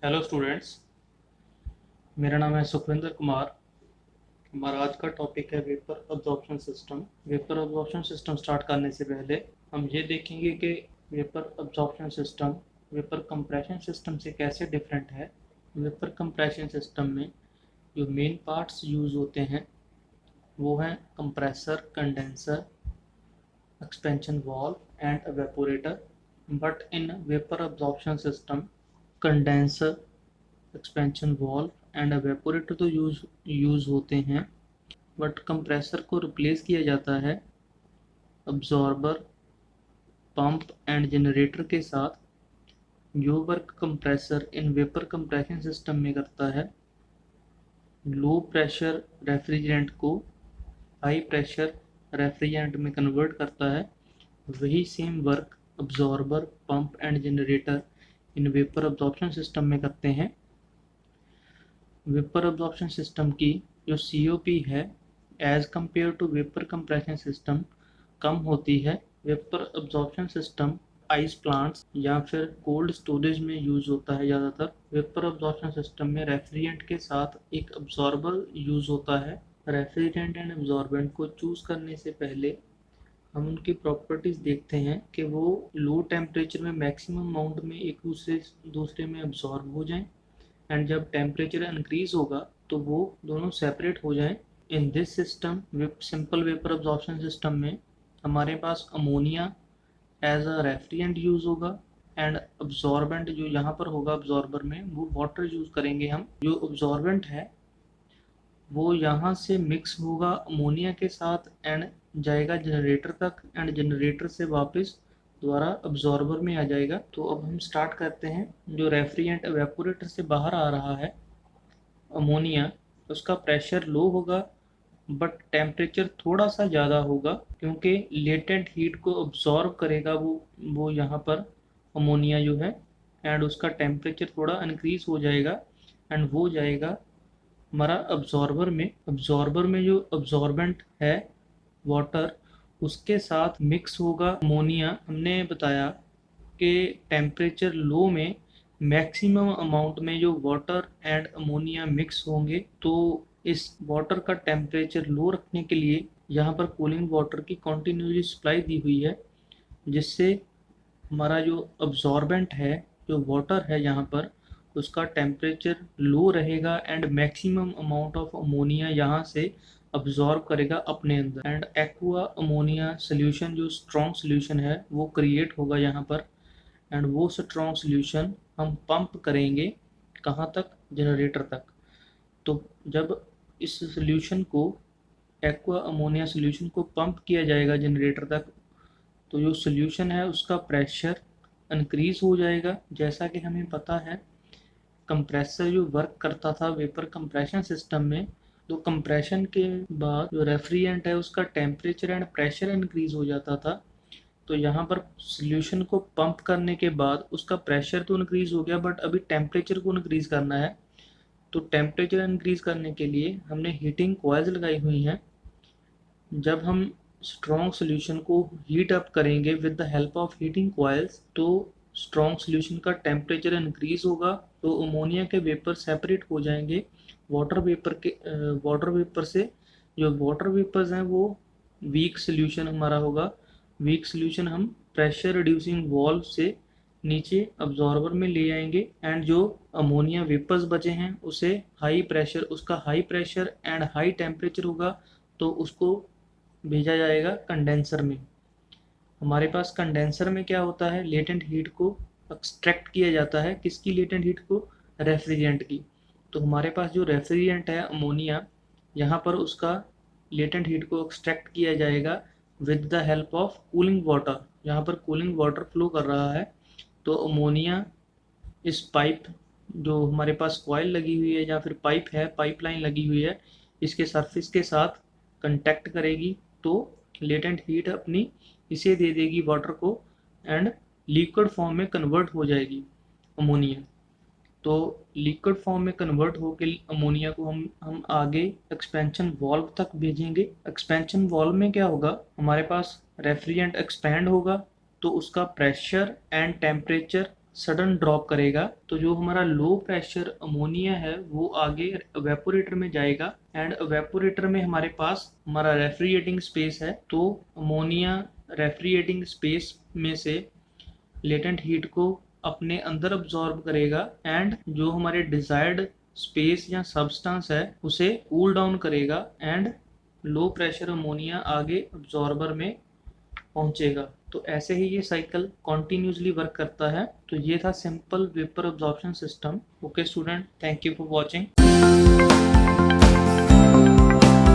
Hello students, मेरा नाम है सुखविंदर कुमार। हमारा आज का टॉपिक है vapour absorption system. Vapour absorption system start करने से पहले हम ये देखेंगे कि vapour absorption system vapour compression system से कैसे डिफरेंट है। वेपर कंप्रेशन सिस्टम में जो मेन पार्ट्स यूज़ होते हैं वो हैं compressor, condenser, expansion valve and evaporator. But in vapor absorption system, condenser, expansion valve and evaporator तो यूज़ होते हैं, बट कंप्रेसर को रिप्लेस किया जाता है अब्जॉर्बर, पंप एंड जनरेटर के साथ। जो work compressor in vapour compression system में करता है, लो प्रेशर रेफ्रिजरेंट को हाई प्रेशर रेफ्रिजरेंट में कन्वर्ट करता है, वही same work absorber, pump and generator in vapour absorption system में करते हैं। वेपर अब्जॉर्प्शन सिस्टम की जो COP है as compared to vapour compression system कम होती है। Vapour absorption system ice plants या फिर कोल्ड स्टोरेज में यूज़ होता है ज़्यादातर। वेपर अब्जॉर्प्शन सिस्टम में रेफ्रिजरेंट के साथ एक अब्जॉर्बर यूज़ होता है। रेफ्रिजरेंट एंड अब्जॉर्बेंट को चूज़ करने से पहले हम उनकी प्रॉपर्टीज़ देखते हैं कि वो लो टेम्परेचर में मैक्सिमम अमाउंट में एक दूसरे में अब्जॉर्ब हो जाएं, एंड जब टेम्परेचर इंक्रीज होगा तो वो दोनों सेपरेट हो जाएं। In this system, simple vapour absorption system में हमारे पास ammonia as a refrigerant use होगा, एंड अब्जॉर्बेंट जो यहाँ पर होगा अब्जॉर्बर में वो वाटर यूज़ करेंगे हम। जो अब्जॉर्बेंट है वो यहाँ से मिक्स होगा अमोनिया के साथ एंड जाएगा जनरेटर तक, एंड जनरेटर से वापस दोबारा अब्जॉर्बर में आ जाएगा। तो अब हम स्टार्ट करते हैं। जो रेफ्रिजरेंट एवेपोरेटर से बाहर आ रहा है अमोनिया, उसका प्रेशर लो होगा बट टेम्परेचर थोड़ा सा ज़्यादा होगा, क्योंकि लेटेंट हीट को अब्जॉर्व करेगा वो यहाँ पर अमोनिया जो है, एंड उसका टेम्परेचर थोड़ा इंक्रीज हो जाएगा एंड वो जाएगा हमारा अब्जॉर्बर में जो अब्जॉर्बेंट है वाटर, उसके साथ मिक्स होगा अमोनिया। हमने बताया कि टेम्परेचर लो में मैक्सिमम अमाउंट में जो वाटर एंड अमोनिया मिक्स होंगे, तो इस वाटर का टेम्परेचर लो रखने के लिए यहाँ पर कूलिंग वाटर की कंटिन्यूसली सप्लाई दी हुई है, जिससे हमारा जो अब्जॉर्बेंट है, जो वाटर है यहाँ पर, उसका टेम्परेचर लो रहेगा and maximum amount of ammonia यहाँ से अब्जॉर्ब करेगा अपने अंदर, एंड एक्वा अमोनिया सोल्यूशन जो स्ट्रॉन्ग सोल्यूशन है वो क्रिएट होगा यहाँ पर, एंड वो स्ट्रॉन्ग सोल्यूशन हम पंप करेंगे कहाँ तक, जनरेटर तक। तो जब इस सोल्यूशन को, एक्वा अमोनिया सोल्यूशन को पंप किया जाएगा जनरेटर तक, तो जो सोल्यूशन है उसका प्रेशर इंक्रीज हो जाएगा। जैसा कि हमें पता है कंप्रेसर जो वर्क करता था वेपर कंप्रेशन सिस्टम में, तो कंप्रेशन के बाद जो रेफ्रिजरेंट है उसका टेम्परेचर एंड प्रेशर इंक्रीज हो जाता था। तो यहाँ पर सोल्यूशन को पंप करने के बाद उसका प्रेशर तो इंक्रीज हो गया, बट अभी टेम्परेचर को इंक्रीज करना है। तो टेम्परेचर इंक्रीज करने के लिए हमने हीटिंग कॉइल्स लगाई हुई हैं। जब हम स्ट्रॉन्ग सोल्यूशन को हीट अप करेंगे with the help of heating coils, तो स्ट्रॉन्ग सोल्यूशन का टेम्परेचर इंक्रीज होगा, तो अमोनिया के वेपर सेपरेट हो जाएंगे वाटर वेपर से। जो वाटर वेपर्स हैं वो वीक सोल्यूशन हमारा होगा। वीक सोल्यूशन हम प्रेशर रिड्यूसिंग वाल्व से नीचे अब्जॉर्बर में ले आएंगे, एंड जो अमोनिया वेपर्स बचे हैं उसे उसका high pressure and high temperature होगा, तो उसको भेजा जाएगा कंडेंसर में। हमारे पास कंडेंसर में क्या होता है, लेटेंट हीट को एक्सट्रैक्ट किया जाता है। किसकी लेटेंट हीट को, रेफ्रिजरेंट की। तो हमारे पास जो रेफ्रिजरेंट है अमोनिया, यहाँ पर उसका लेटेंट हीट को एक्सट्रैक्ट किया जाएगा with the help of cooling water. यहाँ पर कूलिंग वाटर फ्लो कर रहा है, तो अमोनिया इस पाइप, जो हमारे पास कॉइल लगी हुई है या फिर पाइप है, पाइपलाइन लगी हुई है, इसके सरफेस के साथ कांटेक्ट करेगी, तो लेटेंट हीट अपनी इसे दे देगी वाटर को, एंड लिक्विड फॉर्म में कन्वर्ट हो जाएगी अमोनिया। तो लिक्विड फॉर्म में कन्वर्ट होकर अमोनिया को हम आगे एक्सपेंशन वाल्व तक भेजेंगे। एक्सपेंशन वाल्व में क्या होगा, हमारे पास रेफ्रिजरेंट एक्सपैंड होगा, तो उसका pressure and temperature sudden drop करेगा, तो जो हमारा लो प्रेशर अमोनिया है वो आगे वेपोरेटर में जाएगा, एंड वेपोरेटर में हमारे पास हमारा रेफ्रिजरेटिंग स्पेस है, तो अमोनिया रेफ्रिजरेटिंग स्पेस में से लेटेंट हीट को अपने अंदर अब्जॉर्ब करेगा, एंड जो हमारे डिजायर्ड स्पेस या सब्सटेंस है उसे कूल डाउन करेगा, एंड लो प्रेशर अमोनिया आगे अब्जॉर्बर में पहुंचेगा। तो ऐसे ही ये साइकिल कॉन्टिन्यूसली वर्क करता है। तो ये था simple vapour absorption system. Okay student, thank you for watching.